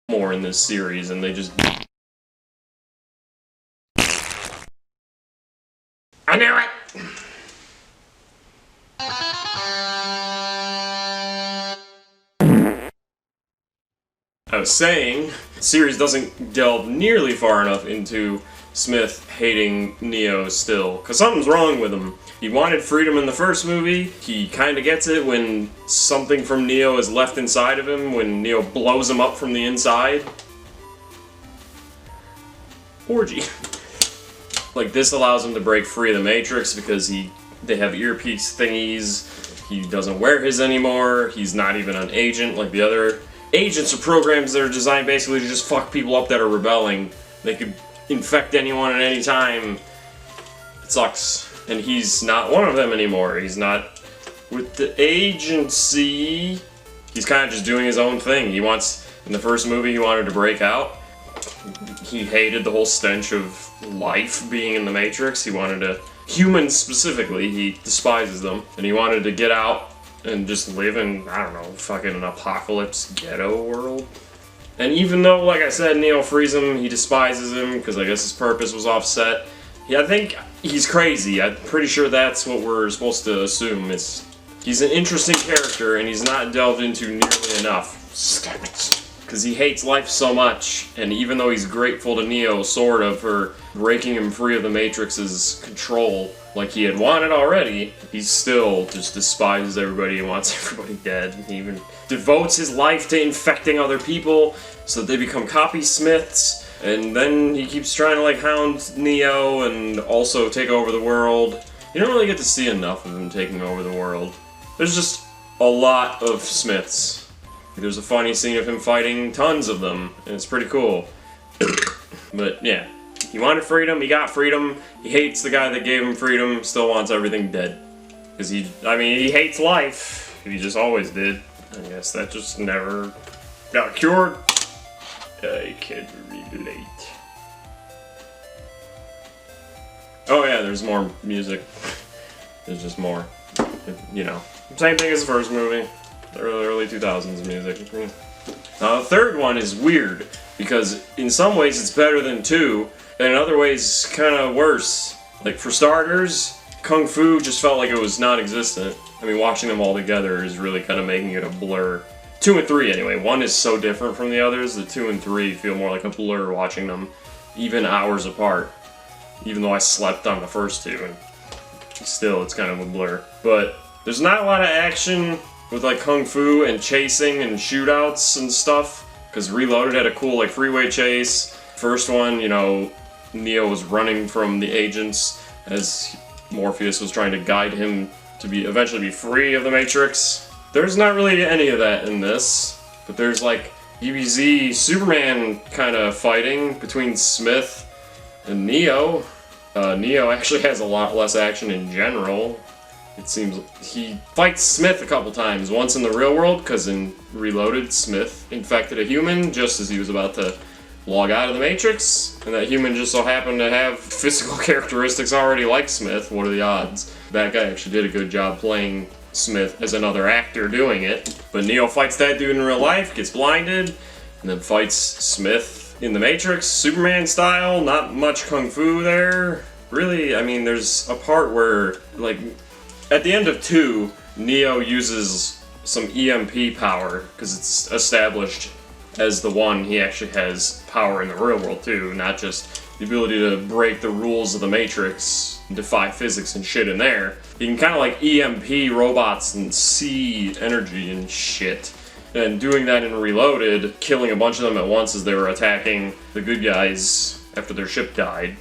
more in this series, and they just... I knew it! I was saying, the series doesn't delve nearly far enough into Smith hating Neo still, because something's wrong with him. He wanted freedom in the first movie, he kinda gets it when something from Neo is left inside of him, when Neo blows him up from the inside. Orgy. Like, this allows him to break free of the Matrix because they have earpiece thingies, he doesn't wear his anymore, he's not even an agent like the other agents or programs that are designed basically to just fuck people up that are rebelling. They could infect anyone at any time. It sucks. And he's not one of them anymore. He's not with the agency. He's kind of just doing his own thing. In the first movie, he wanted to break out. He hated the whole stench of life being in the Matrix. He wanted to, humans specifically, he despises them. And he wanted to get out and just live in, I don't know, fucking an apocalypse ghetto world. And even though, like I said, Neo frees him, he despises him, because I guess his purpose was offset. Yeah, I think he's crazy. I'm pretty sure that's what we're supposed to assume. He's an interesting character, and he's not delved into nearly enough. Because he hates life so much, and even though he's grateful to Neo, sort of, for breaking him free of the Matrix's control, like he had wanted already, he still just despises everybody and wants everybody dead. He even devotes his life to infecting other people so that they become copy Smiths, and then he keeps trying to like hound Neo and also take over the world. You don't really get to see enough of him taking over the world. There's just a lot of Smiths. There's a funny scene of him fighting tons of them, and it's pretty cool. But yeah. He wanted freedom, he got freedom, he hates the guy that gave him freedom, still wants everything dead. Because he hates life. He just always did. I guess that just never got cured. I can't relate. Oh yeah, there's more music. There's just more. You know, same thing as the first movie. The early 2000s music. Now the third one is weird, because in some ways it's better than 2, and in other ways kind of worse. Like, for starters, Kung Fu just felt like it was non-existent. I mean, watching them all together is really kind of making it a blur. 2 and 3 anyway. 1 is so different from the others that 2 and 3 feel more like a blur watching them, even hours apart. Even though I slept on the first 2, and still it's kind of a blur. But there's not a lot of action with like Kung Fu and chasing and shootouts and stuff, because Reloaded had a cool like freeway chase. First one, you know, Neo was running from the agents as Morpheus was trying to guide him to eventually be free of the Matrix. There's not really any of that in this, but there's like DBZ Superman kind of fighting between Smith and Neo. Neo actually has a lot less action in general. It seems he fights Smith a couple times, once in the real world, because in Reloaded, Smith infected a human just as he was about to log out of the Matrix, and that human just so happened to have physical characteristics already like Smith. What are the odds? That guy actually did a good job playing Smith as another actor doing it. But Neo fights that dude in real life, gets blinded, and then fights Smith in the Matrix, Superman style. Not much Kung Fu there. Really, I mean, there's a part where, like, at the end of 2, Neo uses some EMP power, because it's established as the one he actually has power in the real world too, not just the ability to break the rules of the Matrix, defy physics and shit in there. He can kind of like EMP robots and see energy and shit. And doing that in Reloaded, killing a bunch of them at once as they were attacking the good guys after their ship died.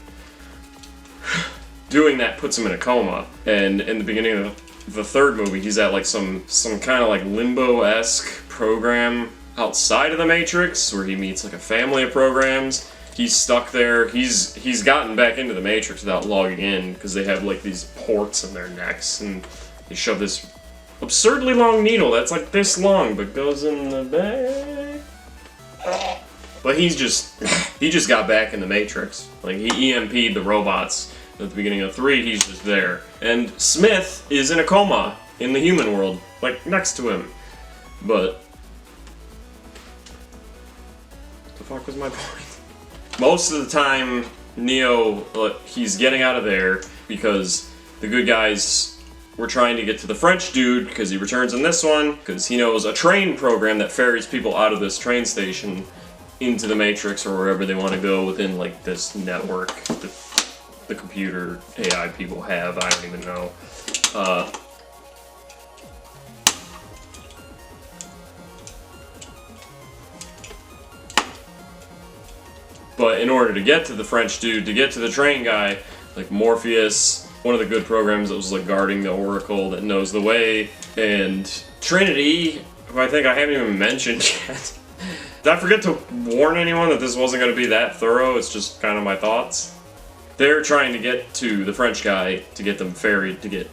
Doing that puts him in a coma, and in the beginning of the third movie, he's at like some kind of like limbo-esque program outside of the Matrix, where he meets like a family of programs. He's stuck there. He's gotten back into the Matrix without logging in, because they have like these ports in their necks, and they shove this absurdly long needle that's like this long, but goes in the back. But he just got back in the Matrix. Like, he EMP'd the robots at the beginning of 3. He's just there, and Smith is in a coma in the human world, like next to him. But the fuck was my point? Most of the time, Neo, he's getting out of there because the good guys were trying to get to the French dude, because he returns in this one, because he knows a train program that ferries people out of this train station into the Matrix or wherever they want to go within, like, this network that the computer AI people have. I don't even know. But in order to get to the French dude, to get to the train guy, like Morpheus, one of the good programs that was like guarding the Oracle that knows the way, and Trinity, who I think I haven't even mentioned yet. Did I forget to warn anyone that this wasn't going to be that thorough? It's just kind of my thoughts. They're trying to get to the French guy to get them ferried to get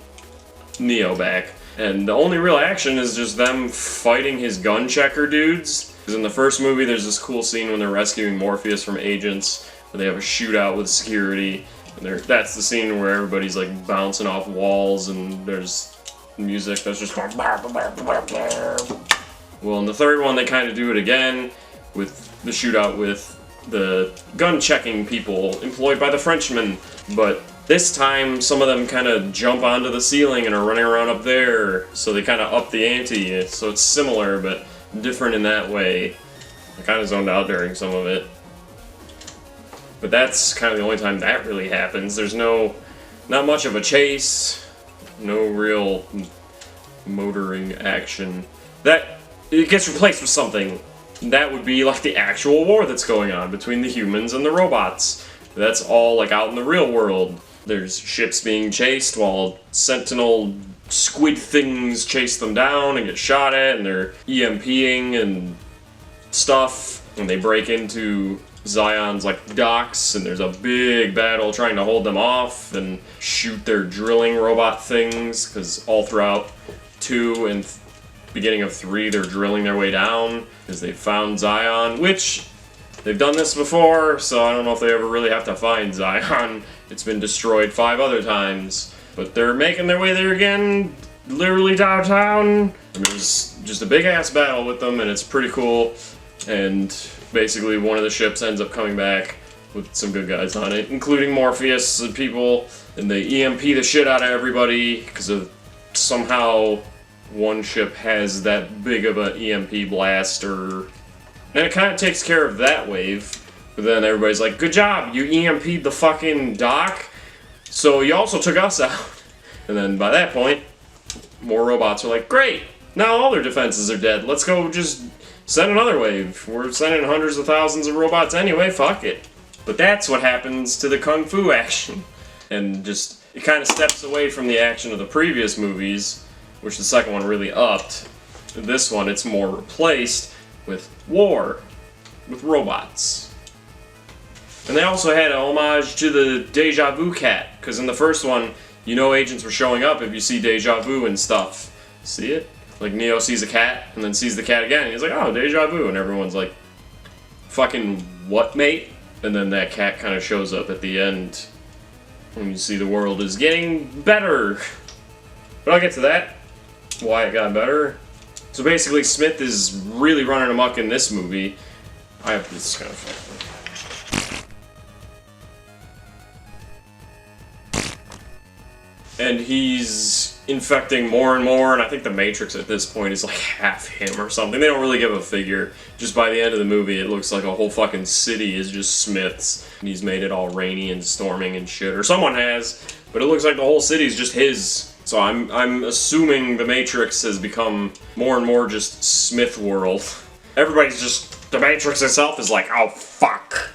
Neo back. And the only real action is just them fighting his gun checker dudes. Because in the first movie, there's this cool scene when they're rescuing Morpheus from agents, where they have a shootout with security. And that's the scene where everybody's like bouncing off walls, and there's music that's just going. Well, in the third one, they kind of do it again with the shootout with the gun checking people employed by the Frenchmen. But this time, some of them kind of jump onto the ceiling and are running around up there, so they kind of up the ante. So it's similar, but different in that way. I kind of zoned out during some of it. But that's kind of the only time that really happens. There's not much of a chase, no real motoring action. It gets replaced with something. That would be like the actual war that's going on between the humans and the robots. That's all like out in the real world. There's ships being chased while Sentinel squid things chase them down and get shot at, and they're EMPing and stuff, and they break into Zion's like docks, and there's a big battle trying to hold them off and shoot their drilling robot things, because all throughout 2 and beginning of 3 they're drilling their way down because they found Zion, which they've done this before, so I don't know if they ever really have to find Zion. It's been destroyed 5 other times. But they're making their way there again, literally downtown. And there's just a big-ass battle with them, and it's pretty cool. And basically one of the ships ends up coming back with some good guys on it, including Morpheus and people. And they EMP the shit out of everybody, because of somehow one ship has that big of an EMP blaster. And it kind of takes care of that wave. But then everybody's like, good job, you EMP'd the fucking dock? So you also took us out. And then by that point, more robots are like, great, now all their defenses are dead. Let's go just send another wave. We're sending hundreds of thousands of robots anyway, fuck it. But that's what happens to the Kung Fu action. And just, it kind of steps away from the action of the previous movies, which the second one really upped. This one, it's more replaced with war, with robots. And they also had an homage to the Deja Vu cat, because in the first one, you know agents were showing up if you see Deja Vu and stuff. See it? Like Neo sees a cat, and then sees the cat again, and he's like, oh, Deja Vu, and everyone's like, fucking what, mate? And then that cat kind of shows up at the end, and you see the world is getting better. But I'll get to that, why it got better. So basically, Smith is really running amok in this movie. This is kind of fun. And he's infecting more and more, and I think the Matrix at this point is like half him or something. They don't really give a figure. Just by the end of the movie, it looks like a whole fucking city is just Smith's. And he's made it all rainy and storming and shit, or someone has. But it looks like the whole city's just his. So I'm assuming the Matrix has become more and more just Smith world. Everybody's just, the Matrix itself is like, oh fuck.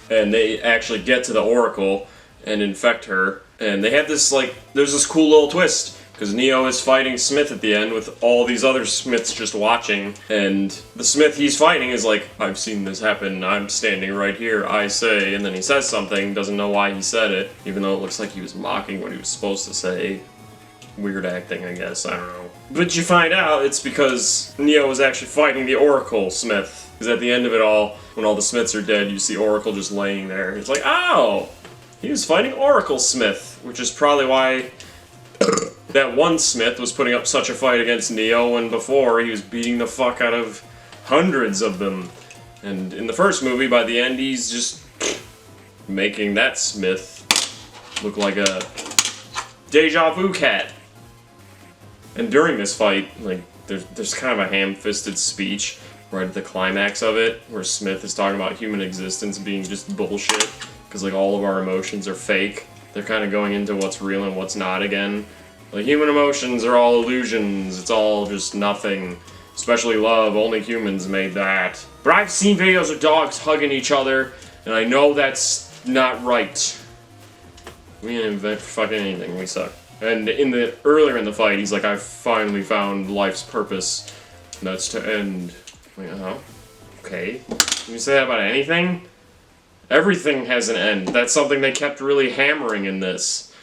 And they actually get to the Oracle and infect her. And they have this, like, there's this cool little twist, because Neo is fighting Smith at the end with all these other Smiths just watching, and the Smith he's fighting is like, I've seen this happen, I'm standing right here, I say, and then he says something, doesn't know why he said it, even though it looks like he was mocking what he was supposed to say. Weird acting, I guess, I don't know. But you find out it's because Neo was actually fighting the Oracle Smith, because at the end of it all, when all the Smiths are dead, you see Oracle just laying there. It's like, oh! He was fighting Oracle Smith, which is probably why that one Smith was putting up such a fight against Neo when before he was beating the fuck out of hundreds of them. And in the first movie, by the end, he's just making that Smith look like a deja vu cat. And during this fight, like, there's kind of a ham-fisted speech right at the climax of it, where Smith is talking about human existence being just bullshit, because, like, all of our emotions are fake. They're kind of going into what's real and what's not again. Like, human emotions are all illusions, it's all just nothing. Especially love, only humans made that. But I've seen videos of dogs hugging each other, and I know that's not right. We didn't invent fucking anything, we suck. And earlier in the fight, he's like, I've finally found life's purpose, and that's to end. Wait, okay. Can you say that about anything? Everything has an end. That's something they kept really hammering in this.